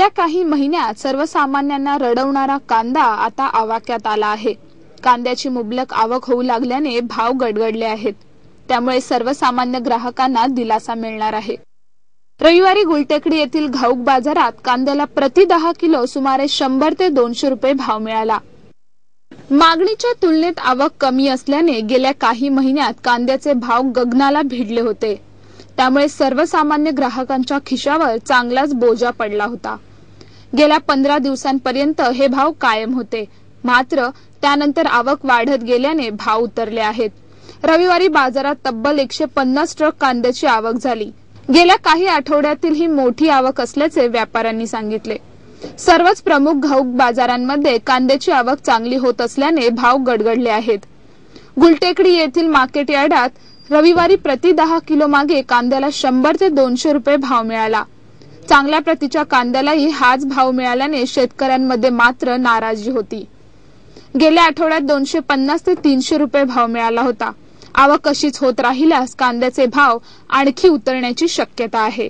गेल्या काही महिन्यात सर्वसामान्यांना रडवणारा कांदा आता आवाक्यात आला आहे। कांद्याची मुबलक आवक होऊ लागल्याने भाव गडगडले आहेत। त्यामुळे सर्वसामान्य ग्राहकांना दिलासा मिळणार आहे। रविवारी गुलटेकडी येथील घाऊक बाजारात कांद्याला प्रति 10 किलो सुमारे 100 ते 200 रुपये भाव मिळाला। मागणीच्या तुलनेत आवक कमी असल्याने गेल्या काही महिन्यात कांद्याचे भाव गगनाला भिडले होते। त्यामुळे सर्वसामान्य ग्राहकांच्या खिशावर चांगलाच बोजा पडला होता। गेल्या 15 दिवसांपर्यंत हे भाव कायम होते, मात्र त्यानंतर आवक वाढत गेल्याने भाव उतरले आहेत। रविवारी बाजारात तब्बल 150 ट्रक कांद्याची आवक झाली। गेल्या काही आठवड्यातील ही मोठी आवक असल्याचे व्यापाऱ्यांनी सांगितले। सर्वच प्रमुख घाऊक बाजारांमध्ये कांद्याची आवक चांगली होत असल्याने भाव गडगडले आहेत। गुलटेकडी येथील मार्केट यार्डात रविवारी प्रति 10 किलो मागे कांद्याला 100 ते 200 रुपये भाव मिळाला। चांगल्या प्रतीच्या कांद्यालाही हाच भाव मिळाल्याने शेतकऱ्यांमध्ये मात्र नाराजी होती। गेल्या आठवड्यात 250 ते 300 रुपये भाव मिळाला होता। आवक अशीच होत राहिल्यास कांद्याचे भाव आणखी उतरण्याची शक्यता आहे।